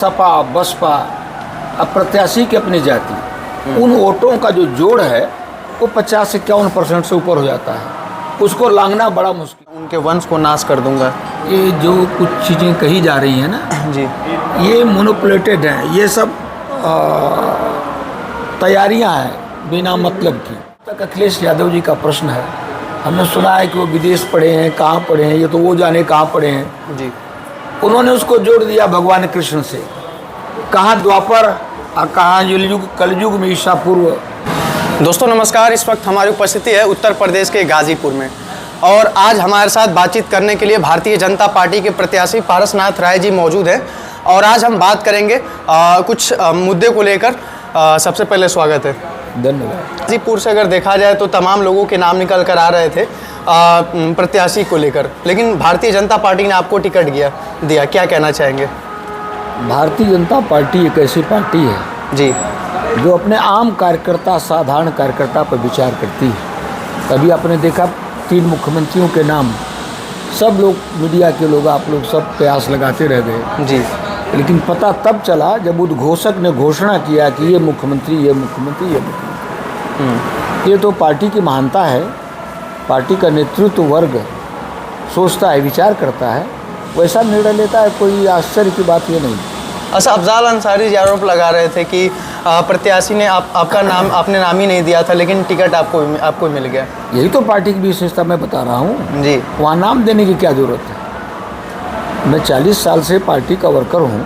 सपा बसपा अब प्रत्याशी की अपनी जाति उन वोटों का जो जोड़ है वो 50-51% से ऊपर हो जाता है। उसको लांघना बड़ा मुश्किल। उनके वंश को नाश कर दूंगा। ये जो कुछ चीज़ें कही जा रही हैं ना जी, ये मोनोपुलेटेड हैं। ये सब तैयारियां हैं बिना मतलब की। तक अखिलेश यादव जी का प्रश्न है। हमने सुना है कि वो विदेश पढ़े हैं, कहाँ पढ़े हैं, ये तो वो जाने कहाँ पढ़े हैं। जी, उन्होंने उसको जोड़ दिया भगवान कृष्ण से। कहाँ द्वापर और कहाँ कलयुग में ईसा पूर्व। दोस्तों नमस्कार। इस वक्त हमारी उपस्थिति है उत्तर प्रदेश के गाजीपुर में और आज हमारे साथ बातचीत करने के लिए भारतीय जनता पार्टी के प्रत्याशी पारसनाथ राय जी मौजूद हैं और आज हम बात करेंगे कुछ मुद्दे को लेकर। सबसे पहले स्वागत है। धन्यवाद। गाजीपुर से अगर देखा जाए तो तमाम लोगों के नाम निकल कर आ रहे थे प्रत्याशी को लेकर, लेकिन भारतीय जनता पार्टी ने आपको टिकट दिया। क्या कहना चाहेंगे? भारतीय जनता पार्टी एक ऐसी पार्टी है जी, जो अपने आम कार्यकर्ता, साधारण कार्यकर्ता पर विचार करती है। तभी आपने देखा 3 मुख्यमंत्रियों के नाम सब लोग, मीडिया के लोग, आप लोग सब प्रयास लगाते रह गए जी, लेकिन पता तब चला जब उद्घोषक ने घोषणा किया कि ये मुख्यमंत्री, ये मुख्यमंत्री, ये मुख्यमंत्री। ये तो पार्टी की महानता है। पार्टी का नेतृत्व वर्ग सोचता है, विचार करता है, वैसा निर्णय लेता है। कोई आश्चर्य की बात ये नहीं। अच्छा, अफजाल अंसारी जी आरोप लगा रहे थे कि प्रत्याशी ने आपने नाम ही नहीं दिया था, लेकिन टिकट आपको मिल गया। यही तो पार्टी की विशेषता मैं बता रहा हूँ जी। वहाँ नाम देने की क्या जरूरत है। मैं 40 साल से पार्टी का वर्कर हूँ।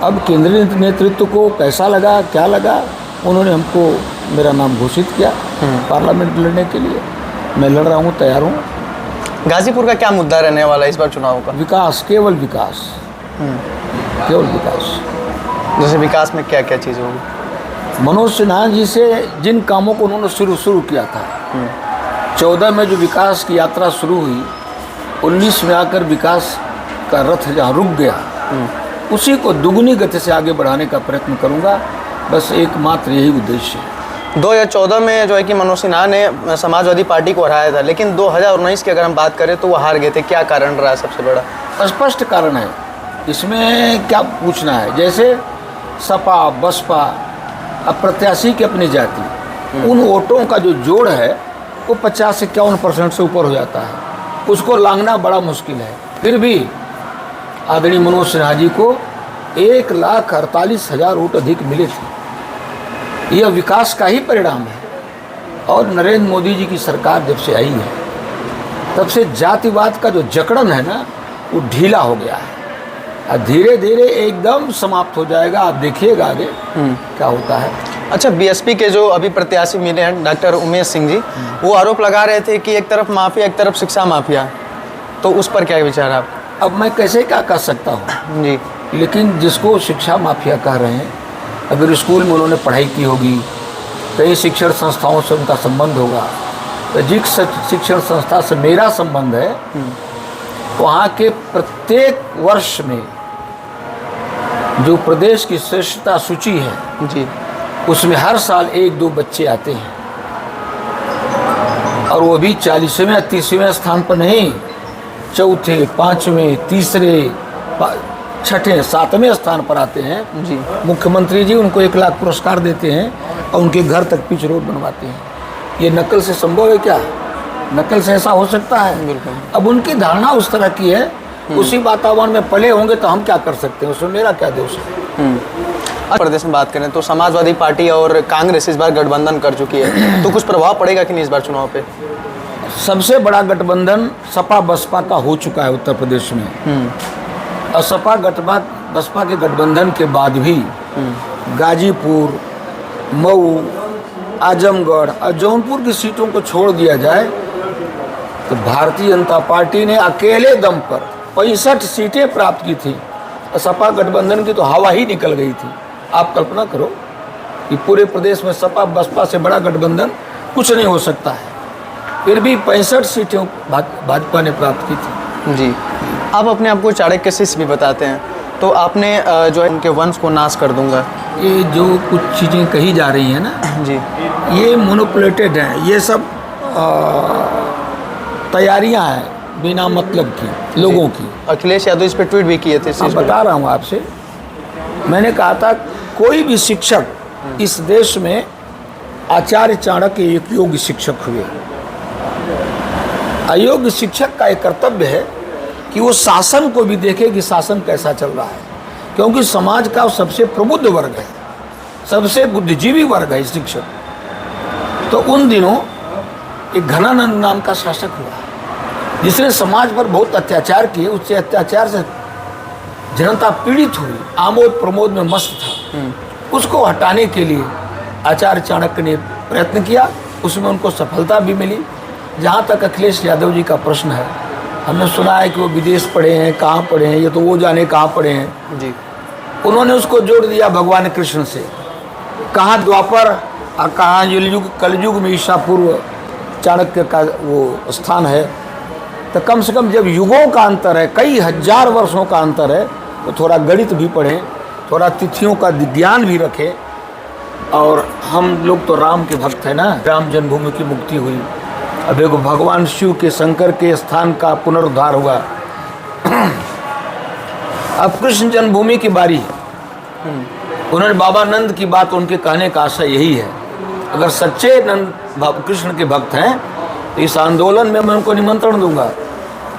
अब केंद्रीय नेतृत्व को कैसा लगा, क्या लगा, उन्होंने हमको मेरा नाम घोषित किया पार्लियामेंट लड़ने के लिए। मैं लड़ रहा हूँ, तैयार हूँ। गाजीपुर का क्या मुद्दा रहने वाला है इस बार चुनाव का? विकास, केवल विकास, केवल विकास। जैसे विकास में क्या क्या चीज़ होगी? मनोज सिन्हा जी से जिन कामों को उन्होंने शुरू किया था, 14 में जो विकास की यात्रा शुरू हुई, 19 में आकर विकास का रथ जहाँ रुक गया, उसी को दुगनी गति से आगे बढ़ाने का प्रयत्न करूँगा। बस एकमात्र यही उद्देश्य है। 2014 में जो है कि मनोज सिन्हा ने समाजवादी पार्टी को हराया था, लेकिन 2019 की अगर हम बात करें तो वो हार गए थे। क्या कारण रहा है सबसे बड़ा? स्पष्ट कारण है, इसमें क्या पूछना है। जैसे सपा बसपा अब प्रत्याशी की अपनी जाति उन वोटों का जो जोड़ है वो 50-51% से ऊपर हो जाता है। उसको लांघना बड़ा मुश्किल है। फिर भी आदरणीय मनोज सिन्हा जी को 1,48,000 वोट अधिक मिले थे। यह विकास का ही परिणाम है। और नरेंद्र मोदी जी की सरकार जब से आई है तब से जातिवाद का जो जकड़न है ना, वो ढीला हो गया है और धीरे धीरे एकदम समाप्त हो जाएगा। आप देखिएगा आगे क्या होता है। अच्छा, बीएसपी के जो अभी प्रत्याशी मिले हैं डॉक्टर उमेश सिंह जी, वो आरोप लगा रहे थे कि एक तरफ माफिया, एक तरफ शिक्षा माफिया, तो उस पर क्या विचार है आप? अब मैं कैसे क्या कह सकता हूँ जी, लेकिन जिसको शिक्षा माफिया कह रहे हैं, अगर स्कूल में उन्होंने पढ़ाई की होगी, कई शिक्षण संस्थाओं से उनका संबंध होगा, तो जिस शिक्षण संस्था से मेरा संबंध है, वहाँ के प्रत्येक वर्ष में जो प्रदेश की श्रेष्ठता सूची है जी, उसमें हर साल 1-2 बच्चे आते हैं और वो भी 40वें या 30वें स्थान पर नहीं, 4थे, 5वें, 3रे, 6ठे, 7वें स्थान पर आते हैं जी। मुख्यमंत्री जी उनको 1 लाख पुरस्कार देते हैं और उनके घर तक पिच रोड बनवाते हैं। ये नकल से संभव है क्या? नकल से ऐसा हो सकता है? बिल्कुल। अब उनकी धारणा उस तरह की है, उसी वातावरण में पले होंगे तो हम क्या कर सकते हैं, उसमें मेरा क्या दोष है। प्रदेश में बात करें तो समाजवादी पार्टी और कांग्रेस इस बार गठबंधन कर चुकी है, तो कुछ प्रभाव पड़ेगा कि नहीं इस बार चुनाव पे? सबसे बड़ा गठबंधन सपा बसपा का हो चुका है उत्तर प्रदेश में। और सपा बसपा के गठबंधन के बाद भी गाजीपुर, मऊ, आजमगढ़ और जौनपुर की सीटों को छोड़ दिया जाए तो भारतीय जनता पार्टी ने अकेले दम पर 65 सीटें प्राप्त की थी। और सपा गठबंधन की तो हवा ही निकल गई थी। आप कल्पना करो कि पूरे प्रदेश में सपा बसपा से बड़ा गठबंधन कुछ नहीं हो सकता है। फिर भी 65 सीटें भाजपा ने प्राप्त की थी। जी, आप अपने आप को चाणक्य शिष्य भी बताते हैं, तो आपने जो है उनके वंश को नाश कर दूंगा। ये जो कुछ चीज़ें कही जा रही हैं ना जी, ये मोनोपुलेटेड हैं। ये सब तैयारियां हैं बिना मतलब की, लोगों की। अखिलेश यादव इस पर ट्वीट भी किए थे। बता रहा हूँ आपसे, मैंने कहा था कोई भी शिक्षक इस देश में आचार्य चाणक्य एक योग्य शिक्षक हुए। अयोग्य शिक्षक का एक कर्तव्य है कि वो शासन को भी देखे कि शासन कैसा चल रहा है, क्योंकि समाज का सबसे प्रबुद्ध वर्ग है, सबसे बुद्धिजीवी वर्ग है शिक्षक। तो उन दिनों एक घनानंद नाम का शासक हुआ जिसने समाज पर बहुत अत्याचार किए। उससे अत्याचार से जनता पीड़ित हुई, आमोद प्रमोद में मस्त था। उसको हटाने के लिए आचार्य चाणक्य ने प्रयत्न किया, उसमें उनको सफलता भी मिली। जहाँ तक अखिलेश यादव जी का प्रश्न है, हमने सुना है कि वो विदेश पढ़े हैं, कहाँ पढ़े हैं, ये तो वो जाने कहाँ पढ़े हैं जी। उन्होंने उसको जोड़ दिया भगवान कृष्ण से। कहाँ द्वापर और कहाँ कलयुग में ईसा पूर्व चाणक्य का वो स्थान है। तो कम से कम जब युगों का अंतर है, कई हजार वर्षों का अंतर है, तो थोड़ा गणित भी पढ़ें, थोड़ा तिथियों का ज्ञान भी रखें। और हम लोग तो राम के भक्त हैं ना, राम जन्मभूमि की मुक्ति हुई, अब एक भगवान शिव के शंकर के स्थान का पुनरुद्धार हुआ। अब कृष्ण जन्मभूमि की बारी है। उन्होंने बाबा नंद की बात, उनके कहने का आशय यही है, अगर सच्चे नंद कृष्ण के भक्त हैं तो इस आंदोलन में मैं उनको निमंत्रण दूंगा।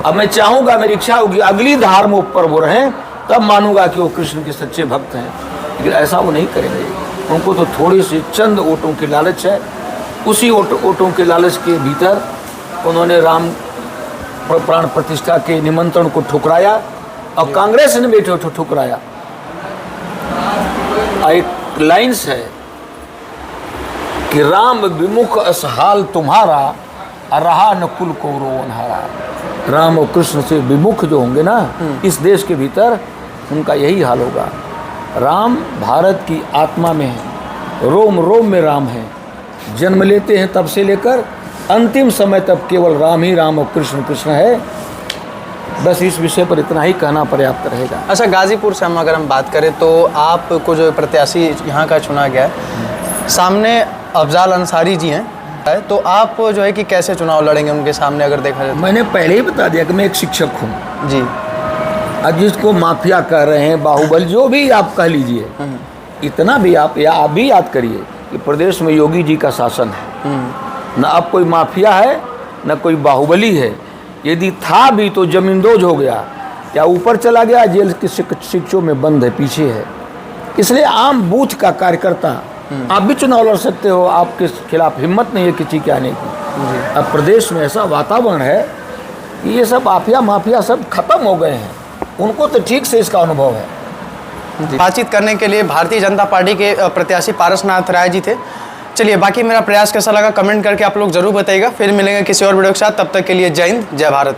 अब मैं चाहूँगा, मेरी इच्छा होगी अगली धार में ऊपर वो रहें, तब मानूंगा कि वो कृष्ण के सच्चे भक्त हैं। लेकिन ऐसा वो नहीं करेंगे। उनको तो थोड़ी सी चंद वोटों की लालच है। उसी वोटों के लालच के भीतर उन्होंने राम प्राण प्रतिष्ठा के निमंत्रण को ठुकराया और कांग्रेस ने भी ठुकराया। एक लाइन्स है कि राम विमुख असहाल तुम्हारा, रहा न कुल कौरव अनहारा। राम और कृष्ण से विमुख जो होंगे ना इस देश के भीतर, उनका यही हाल होगा। राम भारत की आत्मा में है, रोम रोम में राम है। जन्म लेते हैं तब से लेकर अंतिम समय तक केवल राम ही राम और कृष्ण कृष्ण है। बस इस विषय पर इतना ही कहना पर्याप्त रहेगा। अच्छा, गाजीपुर से हम अगर हम बात करें तो आपको जो प्रत्याशी यहाँ का चुना गया है, सामने अफजाल अंसारी जी हैं, तो आप जो है कि कैसे चुनाव लड़ेंगे उनके सामने अगर देखा जाए? मैंने पहले ही बता दिया कि मैं एक शिक्षक हूँ जी। अब जिसको माफिया कह रहे हैं, बाहुबल, जो भी आप कह लीजिए, इतना भी आप भी याद करिए कि प्रदेश में योगी जी का शासन है। न अब कोई माफिया है न कोई बाहुबली है। यदि था भी तो जमींदोज हो गया या ऊपर चला गया, जेल के शिक्षों में बंद है, पीछे है। इसलिए आम बूथ का कार्यकर्ता आप भी चुनाव लड़ सकते हो, आपके खिलाफ हिम्मत नहीं है किसी के आने की। अब प्रदेश में ऐसा वातावरण है कि ये सब माफिया सब खत्म हो गए हैं, उनको तो ठीक से इसका अनुभव है। बातचीत करने के लिए भारतीय जनता पार्टी के प्रत्याशी पारसनाथ राय जी थे। चलिए, बाकी मेरा प्रयास कैसा लगा कमेंट करके आप लोग जरूर बताइएगा। फिर मिलेंगे किसी और वीडियो के साथ, तब तक के लिए जय हिंद, जय भारत।